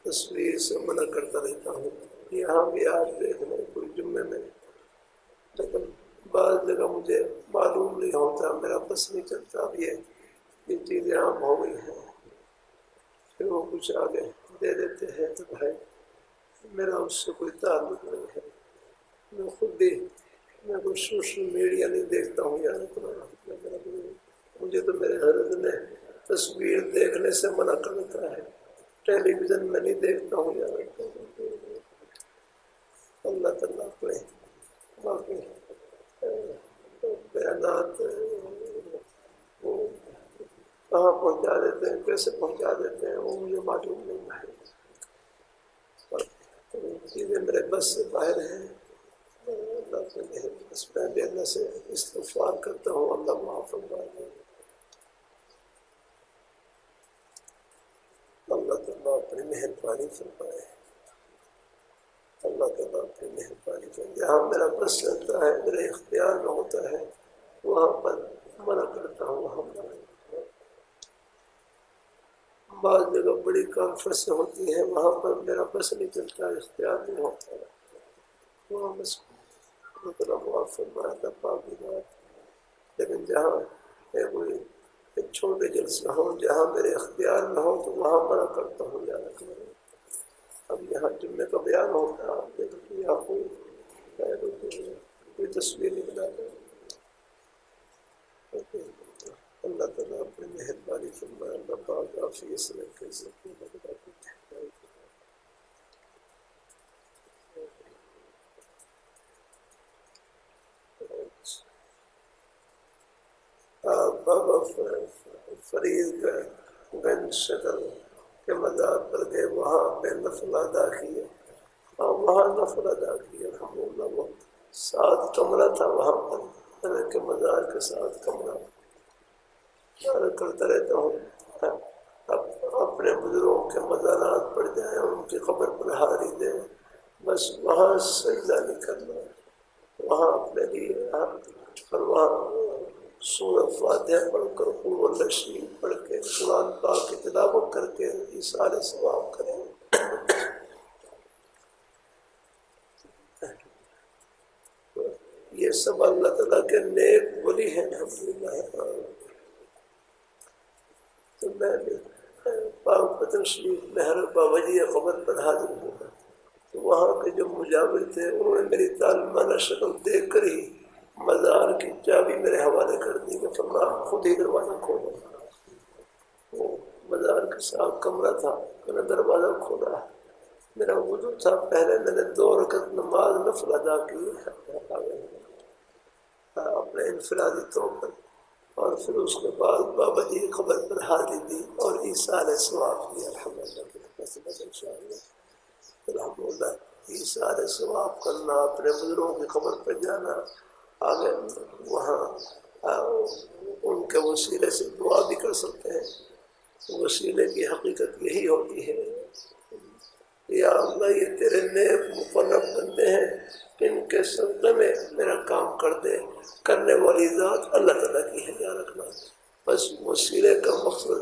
تصویر سے منع کرتا رہتا ہوں، یہاں بھی آج دیکھنے کوئی جمعے میں، لیکن بعض جگہ مجھے معلوم نہیں ہوتا، میرا بس نہیں چلتا، اب یہ چیزیں عام ہو گئی ہیں، پھر وہ کچھ آگے دے دیتے ہیں تو بھائی میرا اس سے کوئی تعلق نہیں ہے، میں خود بھی میں کوئی سوشل میڈیا نہیں دیکھتا ہوں، یار مجھے تو میرے حضرت نے تصویر دیکھنے سے منع کرتا ہے، ٹیلی ویژن میں نہیں دیکھتا ہوں یار، اللہ تعالیٰ اپنے باقی بیانات وہ کہاں پہنچا دیتے ہیں، کیسے پہنچا دیتے ہیں، وہ مجھے معلوم نہیں ہے، چیزیں میرے بس سے باہر ہیں، اللہ سے بس میں بھی اللہ سے استغفار کرتا ہوں، اللہ معاف فرمائے، اللہ تعالیٰ اپنی مہربانی فرمائے، اللہ تعالیٰ اپنی مہربانی فرمائے، جہاں میرا بس چلتا ہے، میرے اختیار میں ہوتا ہے، وہاں پر منع کرتا ہوں، وہاں پر بعض جگہ بڑی کانفرنسیں ہوتی ہیں، وہاں پر میرا بس نہیں چلتا، اختیار نہیں ہوتا ہے، وہاں بس مطلب معاف فرمائے اللہ پاک کی بات، لیکن جہاں کوئی ایک چھوٹے جلسہ ہو، جہاں میرے اختیار میں ہو تو وہاں منع کرتا ہوں یار، اب یہاں جمعے کا بیان ہوتا ہے، لیکن یہاں کوئی تصویر نہیں بناتا، اللہ تعالیٰ اپنی مہربانی فرمائے، اللہ پاک عافیت سے رکھے، بابا فرید گنج شکل کے مزار پر گئے، وہاں پہ نفل ادا کیے، اور وہاں نفل ادا کیے، الحمدللہ وہ 7 کمرہ تھا وہاں پر، اللہ کے مزار کے 7 کمرہ کرتا رہتا ہوں، اپنے بزرگوں کے مزارات پڑ جائیں، ان کی قبر پر حاضری دیں، بس وہاں سجدہ نہیں کرنا، وہاں اپنے لیے اور وہاں سورۃ فاتحہ پڑھ کر قل هو اللہ شریف پڑھ کے قرآن پاک کی تلاوت کر کے ایصال ثواب کریں، یہ سب اللہ تعالیٰ کے نیک ولی ہیں الحمدللہ، تو میں بھی پاک پتن شریف مہر بابا جی قبر پر حاضر ہوں، تو وہاں کے جو مجاور تھے انہوں نے میری طالبانہ شکل دیکھ کر ہی مزار کی چابی میرے حوالے کر دی کہ فرمایا خود ہی دروازہ کھولو، وہ مزار کے 7 کمرہ تھا، میں نے دروازہ کھولا، میرا وضو تھا، پہلے میں نے 2 رکعت نماز نفل ادا کی اپنے انفرادی طور پر، اور پھر اس کے بعد بابا جی قبر پر حاضری دی اور ایصال ثواب کیا، الحمدللہ ایصال ثواب کرنا، اپنے بزرگوں کی قبر پر جانا، آگے وہاں ان کے وسیلے سے دعا بھی کر سکتے ہیں، وسیلے کی حقیقت یہی ہوتی ہے، یا اللہ یہ تیرے نیک مقرب بندے ہیں کہ ان کے صدقے میں میرا کام کر دے، کرنے والی ذات اللہ تعالیٰ کی ہے، یا رکھنا، بس وسیلے کا مقصد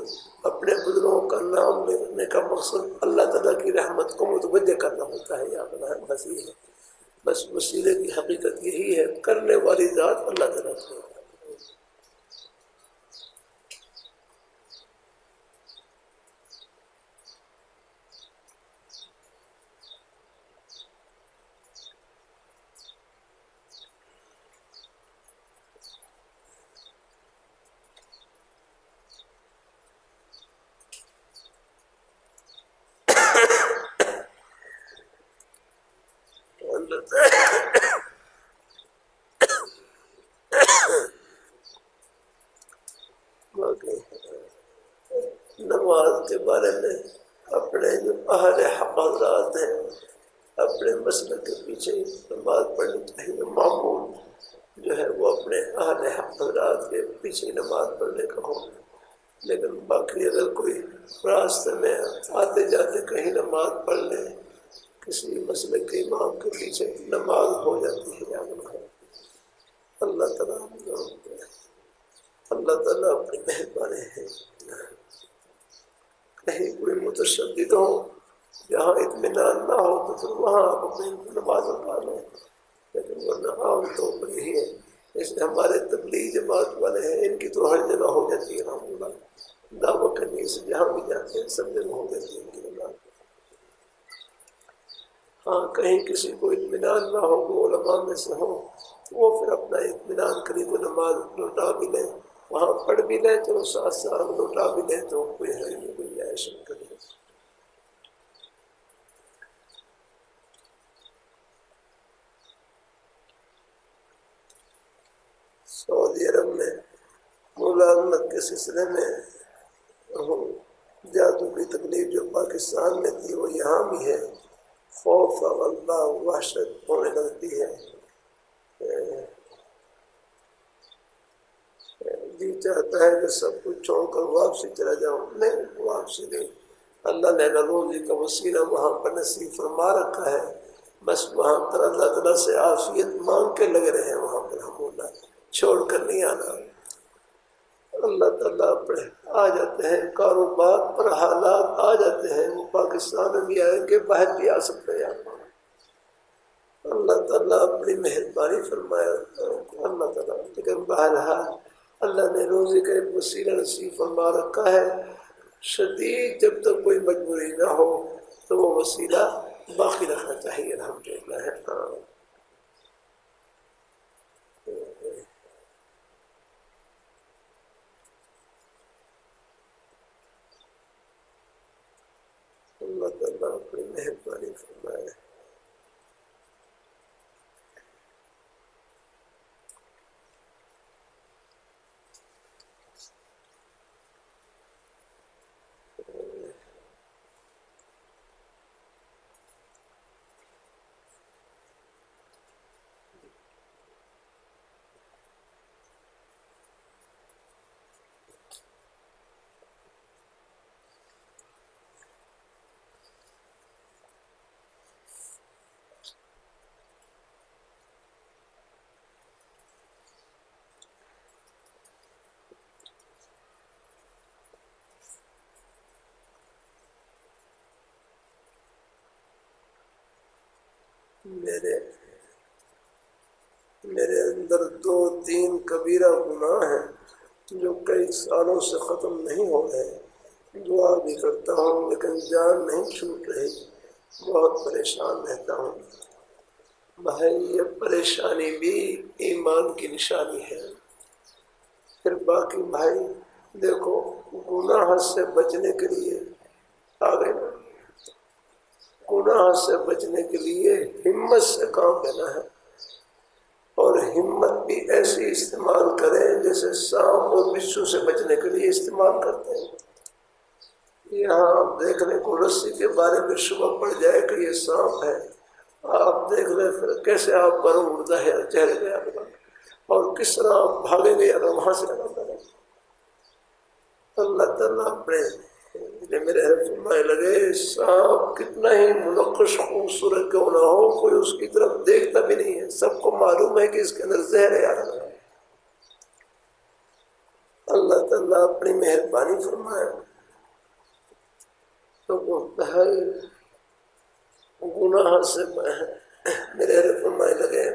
اپنے بزرگوں کا نام لینے کا مقصد اللہ تعالیٰ کی رحمت کو متوجہ کرنا ہوتا ہے، یا اللہ بس یہ ہے، بس وسیلے کی حقیقت یہی ہے، کرنے والی ذات اللہ تعالیٰ کی ہے، نماز کے بارے میں اپنے جو اہل حق حضرات ہیں اپنے مسلک کے پیچھے نماز پڑھنی چاہیے، معمول جو ہے وہ اپنے اہل حضرات کے پیچھے نماز پڑھنے کا ہو، لیکن باقی اگر کوئی راستے میں آتے جاتے کہیں نماز پڑھ لے، کسی مسئلے کے امام کے پیچھے نماز ہو جاتی ہے یا نہ ہو، اللہ تعالیٰ اپنی مہربانی ہے۔ کہیں کوئی متشدد ہو جہاں اطمینان نہ ہو تو پھر وہاں آپ اپنی نماز اٹھا لیں، لیکن ورنہ عام طور پر یہی ہے۔ اس لیے ہمارے تبلیغ جماعت والے ہیں، ان کی تو ہر جگہ ہو جاتی ہے الحمد للہ، دعوت کرنے سے جہاں بھی جاتے ہیں سب جگہ ہو جاتی ہے ان کی نماز۔ ہاں کہیں کسی کو اطمینان نہ ہو، وہ علماء میں سے ہو، وہ پھر اپنا اطمینان کری تو نماز لوٹا بھی لیں، وہاں پڑھ بھی لیں، چلو ساتھ ساتھ لوٹا بھی لیں تو کوئی ہے نہیں، کوئی جائز نہیں کرے۔ سعودی عرب میں ملازمت کے سلسلے میں جادو کی تکلیف جو پاکستان میں تھی وہ یہاں بھی ہے، خوف اللہ وحشت ہونے لگتی ہے، جی چاہتا ہے کہ سب کچھ چھوڑ کر واپسی چلا جاؤں، نہیں واپسی نہیں، اللہ نے روزی کا وسیلہ وہاں پر نصیب فرما رکھا ہے، بس وہاں پر اللہ تعالیٰ سے عافیت مانگ کے لگ رہے ہیں، وہاں پر ہم اللہ چھوڑ کر نہیں آنا۔ اللہ تعالیٰ پر آ جاتے ہیں، کاروبار پر حالات آ جاتے ہیں، وہ پاکستان میں بھی آئیں گے، باہر بھی آ سکتے ہیں، اللہ تعالیٰ اپنی مہربانی فرمایا اللہ تعالیٰ، لیکن بہرحال اللہ نے روزی کا ایک وسیلہ نصیب فرما رکھا ہے، شدید جب تک کوئی مجبوری نہ ہو تو وہ وسیلہ باقی رکھنا چاہیے، الحمدللہ ہے۔ ہاں اللہ تعالیٰ اپنی مہربانی فرمائے۔ میرے اندر 2-3 کبیرہ گناہ ہیں جو کئی سالوں سے ختم نہیں ہو رہے، دعا بھی کرتا ہوں لیکن جان نہیں چھوٹ رہی، بہت پریشان رہتا ہوں۔ بھائی یہ پریشانی بھی ایمان کی نشانی ہے۔ پھر باقی بھائی دیکھو، گناہ سے بچنے کے لیے آگے گناہ سے بچنے کے لیے ہمت سے کام لینا ہے، اور ہمت بھی ایسی استعمال کریں جیسے سانپ اور بچھو سے بچنے کے لیے استعمال کرتے ہیں۔ یہاں آپ دیکھ لیں کو رسی کے بارے میں شبہ پڑ جائے کہ یہ سانپ ہے، آپ دیکھ لیں پھر کیسے آپ پر اڑتا ہے چہرے پہ آ کر، اور کس طرح آپ بھاگیں گے اگر وہاں سے لگا کریں۔ اللہ تعالیٰ اپنے میرے فرمائے لگے، سانپ کتنا ہی منقش خوبصورت کیوں نہ ہو، کوئی اس کی طرف دیکھتا بھی نہیں ہے، سب کو معلوم ہے کہ اس کے اندر زہر ہے۔ اللہ تعالیٰ اپنی مہربانی فرمائے تو گناہ سے میرے فرمائے لگے،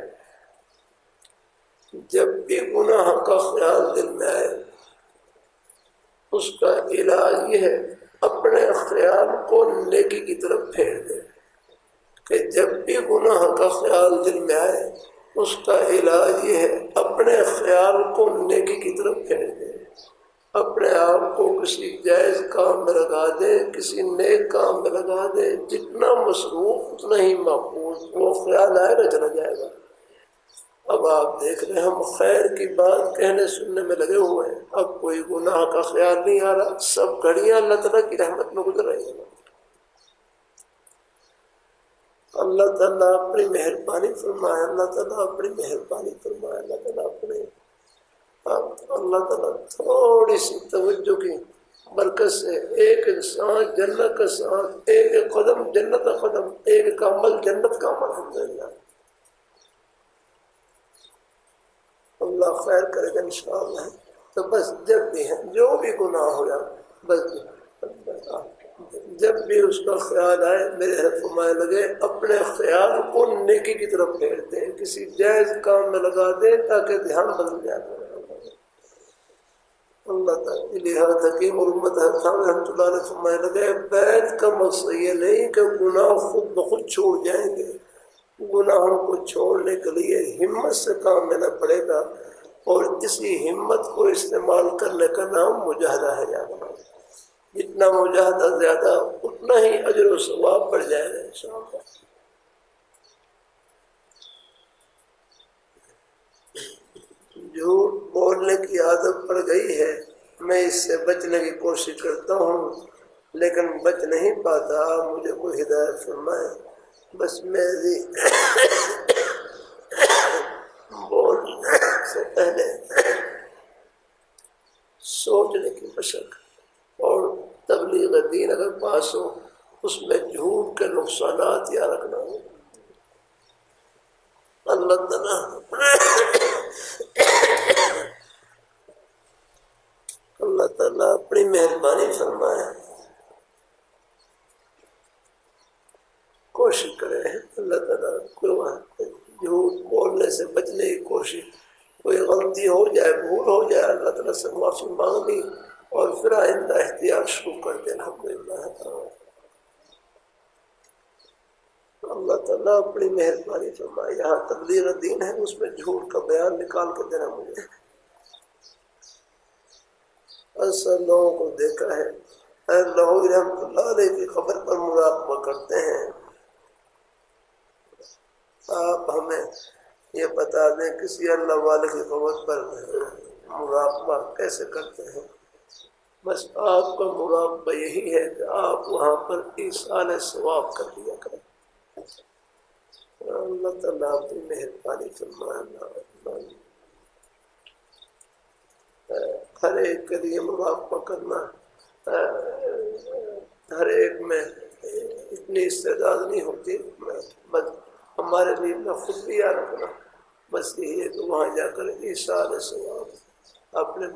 جب بھی گناہ کا خیال دل میں آئے اس کا علاج یہ ہے اپنے خیال کو نیکی کی طرف پھیر دے، کہ جب بھی گناہ کا خیال دل میں آئے اس کا علاج یہ ہے اپنے خیال کو نیکی کی طرف پھیر دے، اپنے آپ کو کسی جائز کام میں لگا دے، کسی نیک کام میں لگا دے، جتنا مصروف اتنا ہی محفوظ، وہ خیال آئے گا چلا جائے گا۔ اب آپ دیکھ رہے ہیں ہم خیر کی بات کہنے سننے میں لگے ہوئے ہیں، اب کوئی گناہ کا خیال نہیں آ رہا، سب گھڑیاں اللہ تعالیٰ کی رحمت میں گزر رہی ہیں۔ اللہ تعالیٰ اپنی مہربانی فرمائے، اللہ تعالیٰ اپنی مہربانی فرمائے، اللہ تعالیٰ اپنے اللہ تعالیٰ تھوڑی سی توجہ کی برکت سے ایک سانس جنت کا سانس، ایک قدم جنت کا قدم، ایک عمل جنت کا عمل، الحمدللہ اللہ خیر کرے گا انشاءاللہ۔ تو بس جب بھی ہے جو بھی گناہ ہو جائے، بس جب بھی اس کا خیال آئے میرے حضرت فرمانے لگے اپنے خیال کو نیکی کی طرف پھیر دیں، کسی جائز کام میں لگا دیں تاکہ دھیان بدل جائے۔ اللہ تعالیٰ لہٰذا حکیم اور امت حکام رحمۃ اللہ علیہ فرمانے لگے بیت کا مقصد یہ نہیں کہ گناہ خود بخود چھوڑ جائیں گے، گناہوں کو چھوڑنے کے لیے ہمت سے کام لینا پڑے گا، اور اسی ہمت کو استعمال کرنے کا نام مجاہدہ ہے۔ یاد جتنا مجاہدہ زیادہ اتنا ہی اجر و ثواب بڑھ جائے گا انشاءاللہ۔ جھوٹ بولنے کی عادت پڑ گئی ہے، میں اس سے بچنے کی کوشش کرتا ہوں لیکن بچ نہیں پاتا، مجھے کوئی ہدایت فرمائے۔ بس میری بولنے سے پہلے سوچنے کی مشق، اور تبلیغ دین اگر پاس ہو اس میں جھوٹ کے نقصانات یا رکھنا ہو۔ اللہ تعالیٰ اللہ تعالیٰ اپنی مہربانی فرمائے، کوشش کرے اللہ تعالیٰ جھوٹ بولنے سے بچنے کی کوشش، کوئی غلطی ہو جائے بھول ہو جائے اللہ تعالیٰ سے معافی مانگ لی اور پھر آئندہ احتیاط شروع کر دیں۔ الحمدللہ اللہ تعالیٰ اپنی مہربانی فرمائے۔ یہاں تبلیغ دین ہے، اس میں جھوٹ کا بیان نکال کے دینا مجھے۔ اکثر لوگوں کو دیکھا ہے لاہوری رحمۃ اللہ علیہ کی خبر پر مراقبہ کرتے ہیں، آپ ہمیں یہ بتا دیں کسی اللہ والے کی خبر پر مراقبہ کیسے کرتے ہیں؟ بس آپ کا مراقبہ یہی ہے کہ آپ وہاں پر ایصال ثواب کر دیا کریں۔ اللہ تعالیٰ اپنی مہربانی فرمائے۔ ہر ایک کے لیے مراقبہ کرنا، ہر ایک میں اتنی استعداد نہیں ہوتی، بس ہمارے لیے میں خود بھی یاد رکھنا، بس یہی ہے کہ وہاں جا کر ایصال ثواب اپنے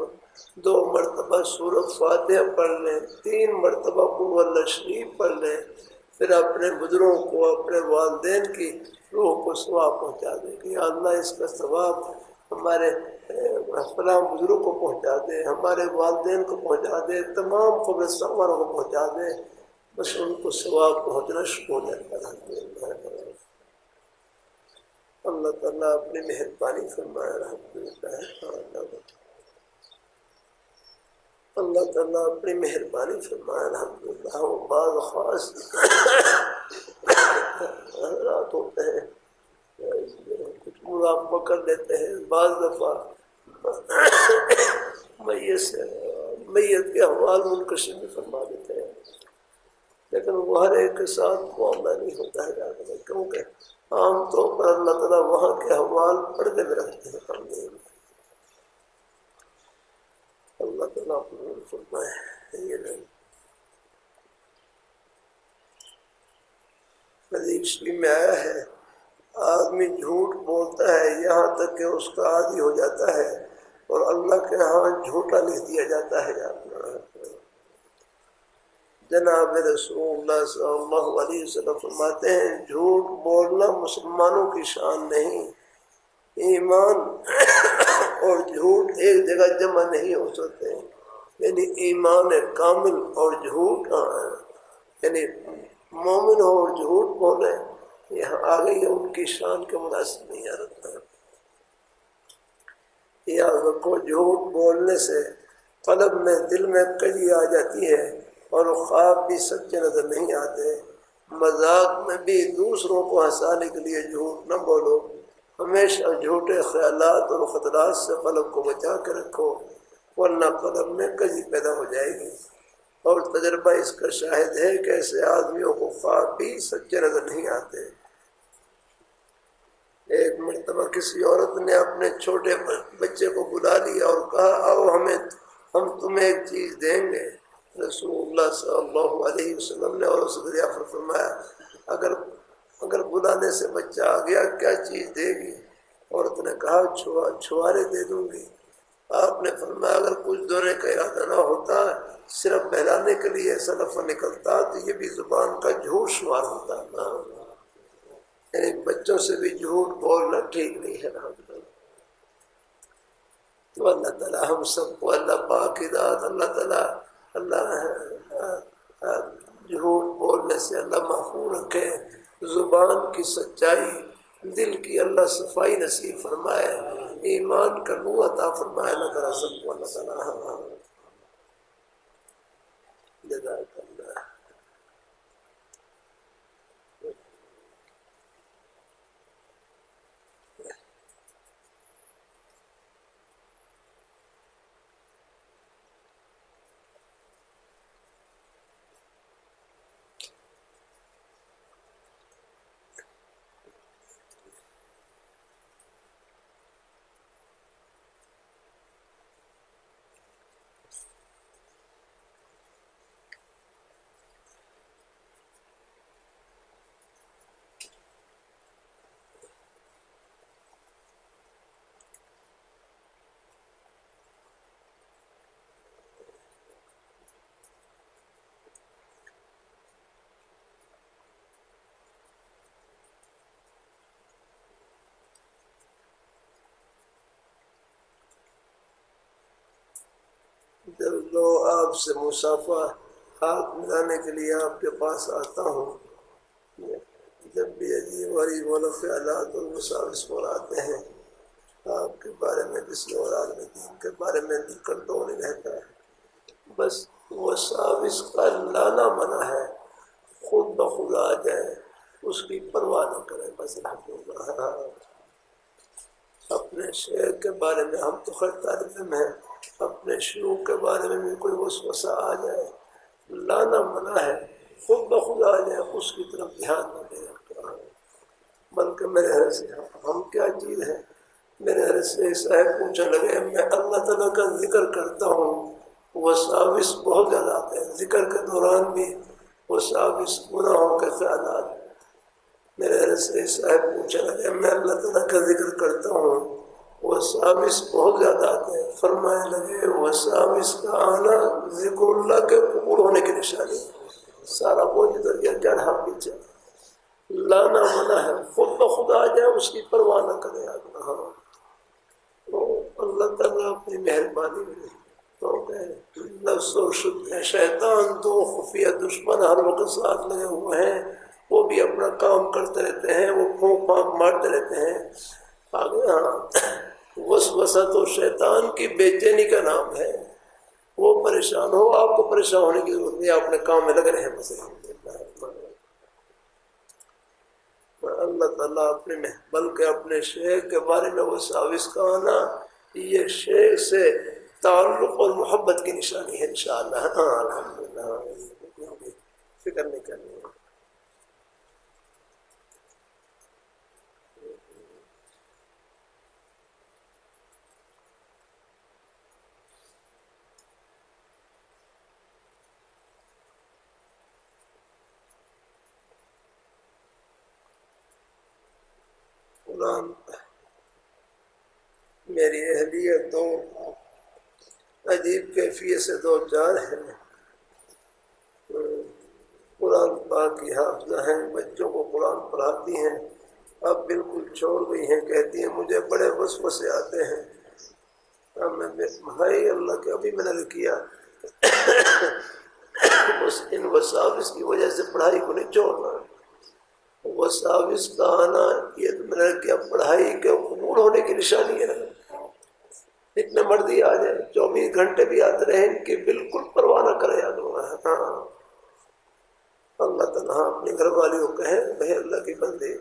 2 مرتبہ سورۃ فاتحہ پڑھ لیں، 3 مرتبہ قل اللہ شریف پڑھ لیں، پھر اپنے بزرگوں کو اپنے والدین کی روح کو ثواب پہنچا دیں کہ یا اللہ اس کا ثواب ہمارے فلاں بزرگ کو پہنچا دے، ہمارے والدین کو پہنچا دے، تمام قبرستان والوں کو پہنچا دے، بس ان کو ثواب پہنچنا شروع ہو جاتا ہے۔ اللہ تعالیٰ اپنی مہربانی فرمائے۔ اللہ تعالیٰ اپنی مہربانی فرمائے۔ الحمدللہ وہ بعض خاص حضرات ہوتے ہیں کچھ مراقبہ کر لیتے ہیں، بعض دفعہ میت کے احوال منکشف بھی فرما دیتے ہیں، لیکن وہ ہر ایک کے ساتھ معاملہ نہیں ہوتا ہے، کیونکہ عام طور پر اللہ تعالیٰ وہاں کے احوال پردے میں رکھتے ہیں۔ اللہ تعالیٰ قبول فرمائے۔ یہ نہیں حدیث شریف میں آیا ہے آدمی جھوٹ بولتا ہے یہاں تک کہ اس کا عادی ہو جاتا ہے اور اللہ کے ہاں جھوٹا لکھ دیا جاتا ہے۔ جناب رسول اللہ صلی اللہ علیہ وسلم فرماتے ہیں جھوٹ بولنا مسلمانوں کی شان نہیں، ایمان اور جھوٹ ایک جگہ جمع نہیں ہو سکتے، یعنی ایمان کامل اور جھوٹ یعنی مومن ہو اور جھوٹ بولے، یہاں آگے یہ ان کی شان کے مناسب نہیں آ رہتا ہے۔ یاد رکھو جھوٹ بولنے سے قلب میں دل میں کجی آ جاتی ہے اور خواب بھی سچے نظر نہیں آتے۔ مذاق میں بھی دوسروں کو ہنسانے کے لیے جھوٹ نہ بولو، ہمیشہ جھوٹے خیالات اور خطرات سے قلب کو بچا کے رکھو، ورنہ قلب میں کجی پیدا ہو جائے گی۔ اور تجربہ اس کا شاہد ہے کہ ایسے آدمیوں کو خواب بھی سچے نظر نہیں آتے، مرتبہ کسی عورت نے اپنے چھوٹے بچے کو بلا لیا اور کہا آؤ ہم تمہیں ایک چیز دیں گے. رسول اللہ صلی اللہ علیہ وسلم نے اور اس دریافت فرمایا اگر بلانے سے بچہ آ گیا کیا چیز دے گی؟ عورت نے کہا چھوارے دے دوں گی. آپ نے فرمایا اگر کچھ دینے کا ارادہ نہ ہوتا صرف بہلانے کے لیے ایسا لفظ نکلتا تو یہ بھی زبان کا جھوٹ شمار ہوتا نا. یعنی بچوں سے بھی جھوٹ بولنا ٹھیک نہیں ہے نا. تو اللہ تعالیٰ ہم سب کو اللہ پاک کی ذات اللہ تعالیٰ جھوٹ بولنے سے اللہ محفوظ رکھے. زبان کی سچائی دل کی اللہ صفائی نصیب فرمائے. ایمان کا نور عطا فرمائے اللہ تعالیٰ سب کو. اللہ تعالیٰ جزاک اللہ. جب لو آپ سے مصافحہ ہاتھ ملانے کے لیے آپ کے پاس آتا ہوں، جب بھی عجیب غریب خیالات اور وساوس پر آتے ہیں آپ کے بارے میں کسی اور آدمی دین کے بارے میں دل کنٹرول نہیں رہتا ہے. بس وساوس کا لانا منع ہے، خود بخود آ جائے اس کی پرواہ نہ کریں. بس اپنے شعر کے بارے میں ہم تو خیر طالب علم ہیں، اپنے شروع کے بارے میں بھی کوئی وسوسہ آ جائے لانا منع ہے، خود بخود آ جائے اس کی طرف دھیان نہ دیں. بلکہ میرے حضرت سے ہم کیا چیز ہے، میرے حضرت سے صاحب پوچھنے لگے میں اللہ تعالیٰ کا ذکر کرتا ہوں وساوس بہت زیادہ آتے ہیں، ذکر کے دوران بھی وساوس گناہوں کے خیالات. میرے حضرت سے صاحب پوچھنے لگے میں اللہ تعالیٰ کا ذکر کرتا ہوں وساوس بہت زیادہ آتے ہیں. فرمانے لگے وساوس کا آنا ذکر اللہ کے قبول ہونے کی نشانی. سارا بوجھ ادھر گیا چڑھا پیچھے لانا منع ہے، خود بخود آ جائے اس کی پرواہ نہ کرے. ہاں تو اللہ تعالیٰ اپنی مہربانی میں تو نفس و شیطان تو خفیہ دشمن ہر وقت ساتھ لگے ہوئے ہیں، وہ بھی اپنا کام کرتے رہتے ہیں، وہ پھونک پھانک مارتے رہتے ہیں. آگے ہاں وسوسہ تو شیطان کی بے چینی کا نام ہے. وہ پریشان ہو آپ کو پریشان ہونے کی ضرورت نہیں، اپنے کام میں لگے رہے. بس اللہ تعالیٰ اپنے میں بلکہ اپنے شیخ کے بارے میں وساوس کا آنا یہ شیخ سے تعلق اور محبت کی نشانی ہے انشاءاللہ. ہاں الحمدللہ فکر نہیں کرنی. میری اہلیت تو عجیب کیفیت سے دو چار ہیں. قرآن پاک کی حافظہ ہیں، بچوں کو قرآن پڑھاتی ہیں، اب بالکل چھوڑ گئی ہیں. کہتی ہیں مجھے بڑے وسوسے آتے ہیں. بھائی اللہ کے ابھی میں نے کیا بس ان وساوس کی وجہ سے پڑھائی کو نہیں چھوڑنا. وساوس کا آنا یہ تو میں نے کیا پڑھائی کے قبول ہونے کی نشانی ہے. اتنے مرضی آ جائے 24 گھنٹے بھی آتے رہے ان کی بالکل پرواہ نہ کرے. ہاں اللہ تعالیٰ اپنی گھر والی کو کہے بھائی اللہ کی بندے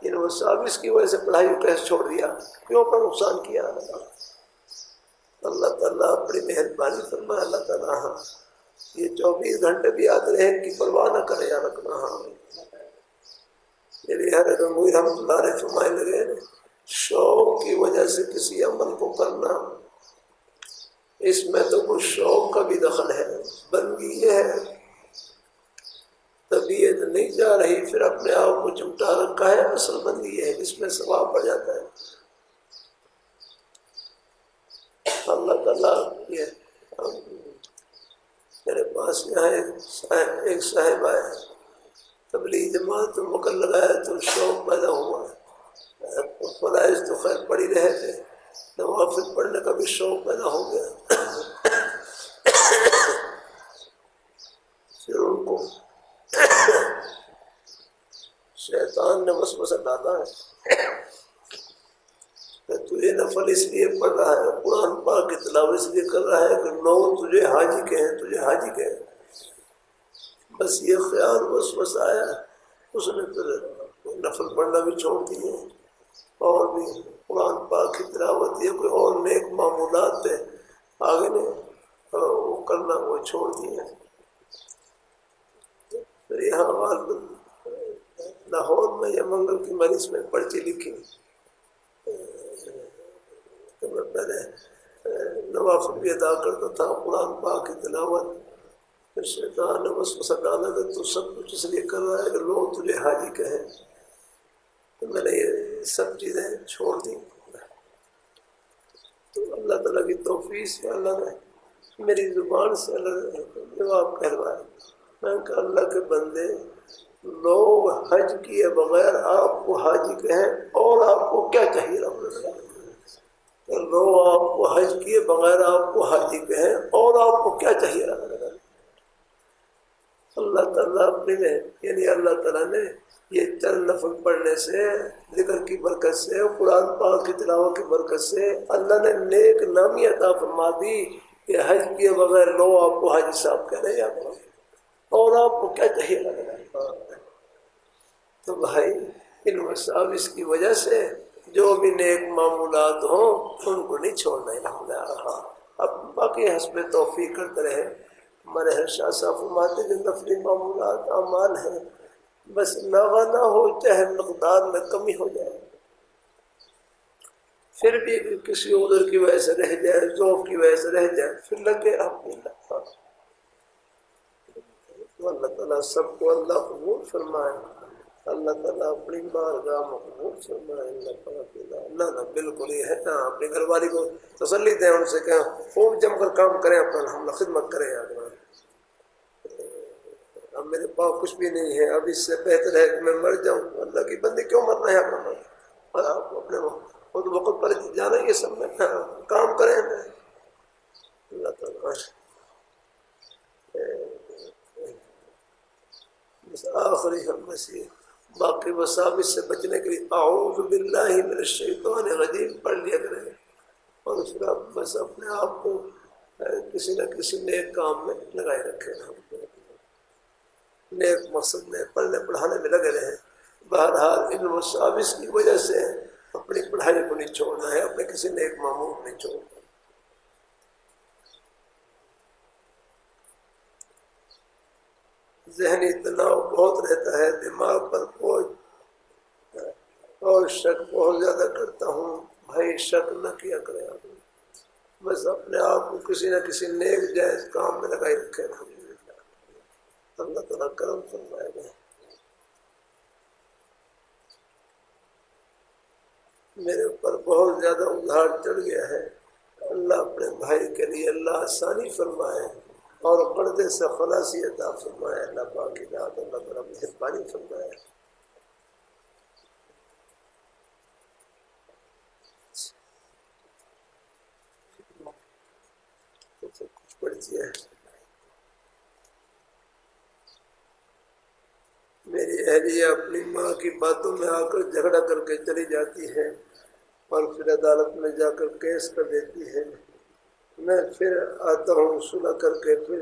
ان وساوس کی وجہ سے پڑھائی کو کیسے چھوڑ دیا، کیوں پر نقصان کیا. اللہ تعالیٰ اپنی مہربانی فرمائے. اللہ تعالیٰ ہاں یہ 24 گھنٹے بھی آتے رہے ان کی پرواہ نہ کرے. یا رکھنا ہاں یعنی ہر گنگوئی رحمۃ اللہ علیہ فرمائے لگے شوق کی وجہ سے کسی عمل کو کرنا، اس میں تو کچھ شوق کا بھی دخل ہے، بندگی یہ ہے طبیعت نہیں جا رہی، پھر اپنے آپ کو چمٹا رکھا ہے، اصل بندگی یہ ہے، اس میں ثواب بڑھ جاتا ہے۔ اللہ تعالیٰ یہ میرے پاس یہاں ایک صاحب آئے، تبلیغ جماعت تو مکر لگایا تو شوق پیدا ہوا، فرائض تو خیر پڑھی رہے تھے، نوافل پڑھنے کا بھی شوق پیدا ہو گیا، پھر ان کو شیطان نے وسوسہ ڈالا ہے کہ تو یہ نفل اس لیے پڑھ رہا ہے، قرآن پاک کی تلاوت اس لیے کر رہا ہے کہ لوگ تجھے حاجی کہیں، تجھے حاجی کہیں۔ بس یہ خیال وسوسہ آیا، اس نے پھر نفل پڑھنا بھی چھوڑ دیے، اور بھی قرآن پاک کی تلاوت یا کوئی اور نیک معمولات تھے آگے نے وہ کرنا وہ چھوڑ دیے۔ پھر یہاں لاہور میں یا منگل کی مجلس میں پرچی لکھی کہ میں پہلے نوافل بھی ادا کرتا تھا، قرآن پاک کی تلاوت، پھر شیطان نے وسوسہ ڈالا کہ تو سب کچھ اس لیے کر رہا ہے کہ لوگ تجھے حاجی کہیں، تو میں نے یہ سب چیزیں چھوڑ دی۔ تو اللہ تعالیٰ کی توفیق سے اللہ نے میری زبان سے اللہ نے جواب کہلوایا، میں نے کہا اللہ کے بندے، لوگ حج کیے بغیر آپ کو حاجی کہیں اور آپ کو کیا چاہیے؟ لوگ آپ کو حج کیے بغیر آپ کو حاجی کہیں اور آپ کو کیا چاہیے؟ اللہ تعالیٰ اپنے میں یعنی اللہ تعالیٰ نے یہ چند نفل پڑھنے سے، ذکر کی برکت سے، قرآن پاک کی تلاوت کی برکت سے اللہ نے نیک نامی عطا فرما دی کہ حج کیے بغیر لو آپ کو حاجی صاحب کہہ رہے ہیں، اور آپ کو کیا چاہیے؟ تو بھائی ان مساوس کی وجہ سے جو بھی نیک معمولات ہوں ان کو نہیں چھوڑنا ہے۔ اب باقی حسب توفیق کرتے رہے۔ ہمارے ہر شاہ صاحب فرماتے جو نفلی معمولات اعمال ہیں بس نوا نہ ہو چاہے مقدار میں کمی ہو جائے، پھر بھی کسی عذر کی وجہ سے رہ جائے، ذوق کی وجہ سے رہ جائے، پھر لگے الحمدللہ۔ تو اللہ تعالیٰ سب کو اللہ قبول فرمائے، اللہ تعالیٰ اپنی بارگاہ مقبول فرمائے۔ اللہ نہ بالکل یہ ہے، اپنی گھر والی کو تسلی دیں، ان سے کہیں خوب جم کر کام کریں، اپنا الحمدللہ خدمت کریں۔ اب میرے پاس کچھ بھی نہیں ہے، اب اس سے بہتر ہے کہ میں مر جاؤں۔ اللہ کی بندی کیوں مرنا ہے اپنا، اور آپ اپنے خود وقت پر جانا، یہ سب میں کام کریں۔ اللہ تعالیٰ بس آخری ہم مسیح باقی وساوس سے بچنے کے لیے اعوذ باللہ من الشیطان الرجیم پڑھ لیا کریں، اور پھر آپ بس اپنے آپ کو کسی نہ کسی نیک کام میں لگائے رکھیں، نیک مقصد میں پڑھنے پڑھانے میں لگے رہیں۔ بہرحال ان وساوس کی وجہ سے اپنی پڑھائی کو نہیں چھوڑنا ہے، اپنے کسی نیک معمول نہیں چھوڑنا۔ ذہنی تناؤ بہت رہتا ہے، دماغ پر بوجھ اور شک بہت زیادہ کرتا ہوں۔ بھائی شک نہ کیا کرے، بس اپنے آپ کو کسی نہ کسی نیک جائز کام میں لگائی رکھے۔ اللہ تعالیٰ کرم فرمائے گا۔ میرے اوپر بہت زیادہ ادھار چڑھ گیا ہے، اللہ اپنے بھائی کے لیے اللہ آسانی فرمائے اور قرضے سے خلاصی عطا فرمائے۔ اللہ پاک کی ذات اللہ تعالیٰ مہربانی فرمائے۔ کچھ پڑھتی ہے۔ میری اہلیہ اپنی ماں کی باتوں میں آ کر جھگڑا کر کے چلی جاتی ہے اور پھر عدالت میں جا کر کیس کر دیتی ہے۔ میں پھر آتا ہوں صلح کر کے، پھر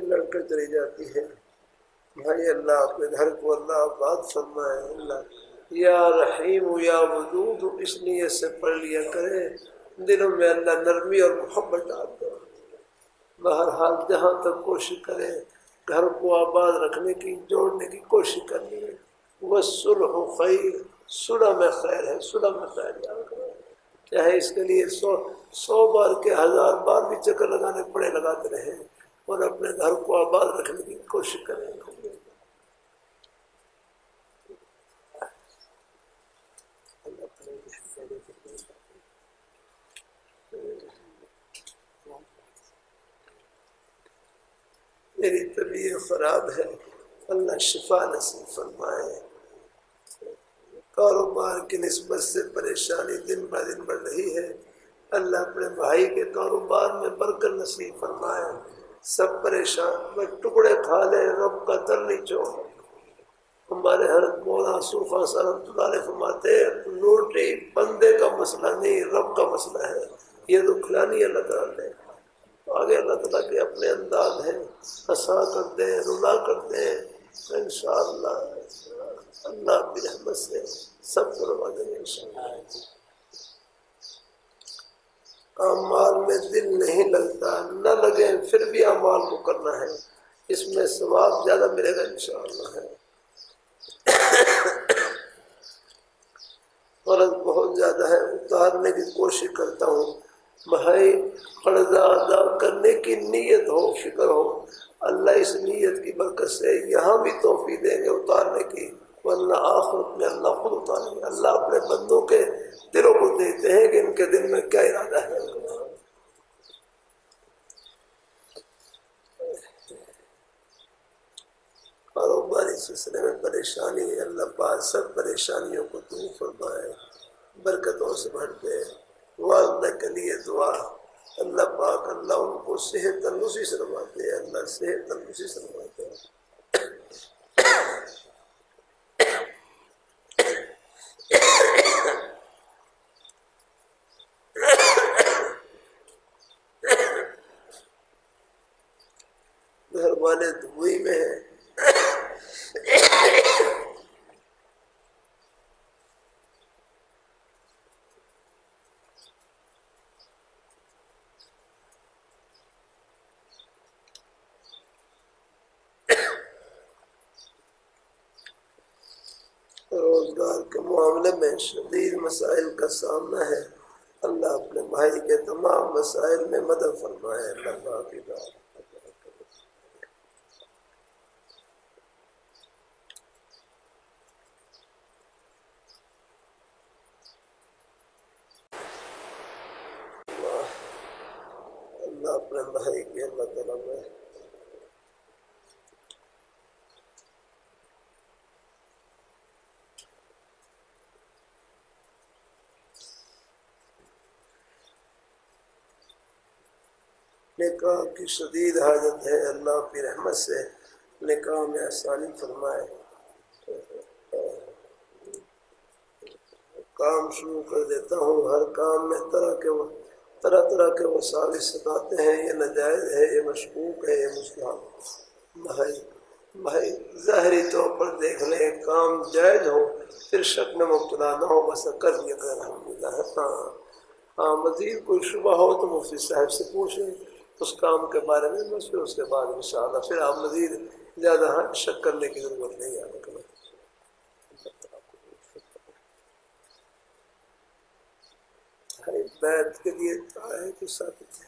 لڑ کر چلی جاتی ہے۔ بھائی اللہ اپنے گھر کو اللہ آباد فرمائے۔ اللہ یا رحیم یا ودود اس نیت سے پڑھ لیا کرے، دلوں میں اللہ نرمی اور محبت ڈال دو۔ بہرحال جہاں تک کوشش کریں گھر کو آباد رکھنے کی، جوڑنے کی کوشش کرنی ہے۔ والصلح خیر، صلح میں خیر ہے، صلح میں خیر یاد کرو، چاہے اس کے لیے 100 بار کے 1000 بار بھی چکر لگانے پڑے، لگاتے رہیں اور اپنے گھر کو آباد رکھنے کی کوشش کریں۔ میری طبیعت خراب ہے، اللہ شفا نصیب فرمائے۔ کاروبار کی نسبت سے پریشانی دن بہ دن بڑھ رہی ہے، اللہ اپنے بھائی کے کاروبار میں برکت نصیب فرمائے۔ سب پریشان بس ٹکڑے کھا لے، رب کا در نہیں چھوڑ۔ ہمارے حضرت مولانا صوفہ صاحب رحمۃ اللہ علیہ فرماتے ہیں، روٹی بندے کا مسئلہ نہیں، رب کا مسئلہ ہے۔ یہ تو کھلانی اللہ تعالیٰ نے، آگے اللہ تعالیٰ کے اپنے انداز ہیں، ہنسا کرتے ہیں، رلا کرتے ہیں، انشاءاللہ اللہ کی رحمت سے سب کو روا دیں گے انشاءاللہ۔ اعمال میں دل نہیں لگتا، نہ لگے پھر بھی اعمال کو کرنا ہے، اس میں ثواب زیادہ ملے گا انشاءاللہ ہے۔ غرض بہت زیادہ ہے، اتارنے کی کوشش کرتا ہوں۔ بھائی قرضہ ادا کرنے کی نیت ہو، فکر ہو، اللہ اس نیت کی برکت سے یہاں بھی توفیق دیں گے اتارنے کی، ورنہ آخرت میں اللہ خود اتاریں گے۔ اللہ اپنے بندوں کے دلوں کو دیکھتے ہیں کہ ان کے دل میں کیا ارادہ ہے۔ کاروباری سلسلے میں پریشانی ہے، اللہ پاک سب پریشانیوں کو دور فرمائے، برکتوں سے بھر دے۔ والدہ کے لیے دعا، اللہ پاک اللہ ان کو صحت تندرستی سے نوازے، اللہ صحت تندرستی سے نوازے۔ گھر والے دبئی میں ہیں، روزگار کے معاملے میں شدید مسائل کا سامنا ہے، اللہ اپنے بھائی کے تمام مسائل میں مدد فرمائے۔ اللہ کی بات اللہ اپنے بھائی کے اللہ تعالیٰ میں نکاح کی شدید حاجت ہے، اللہ کی رحمت سے نکاح میں آسانی فرمائے۔ کام شروع کر دیتا ہوں، ہر کام میں طرح کے وسائل ستاتے ہیں، یہ ناجائز ہے، یہ مشکوک ہے، یہ مستحب۔ بھائی ظاہری طور پر دیکھ لیں، کام جائز ہو پھر شک میں مبتلا نہ ہو، بس کر لیا کر الحمدللہ۔ ہاں مزید کوئی شبہ ہو تو مفتی صاحب سے پوچھیں اس کام کے بارے میں، بس پھر اس کے بعد انشاءاللہ پھر آپ مزید زیادہ شک کرنے کی ضرورت نہیں ہے۔ بیعت کے لیے آئے تو ثابت ہے،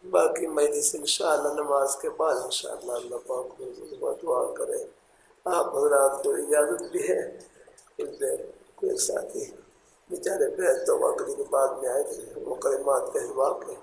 باقی مجلس انشاءاللہ نماز کے بعد انشاءاللہ اللہ پاک کو دعا کرے۔ آپ حضرات کو اجازت بھی ہے، کچھ دیر کوئی ساتھی بیچارے بیعت توبہ کے بعد میں آئے تھے، وہ کلمات کے جواب کے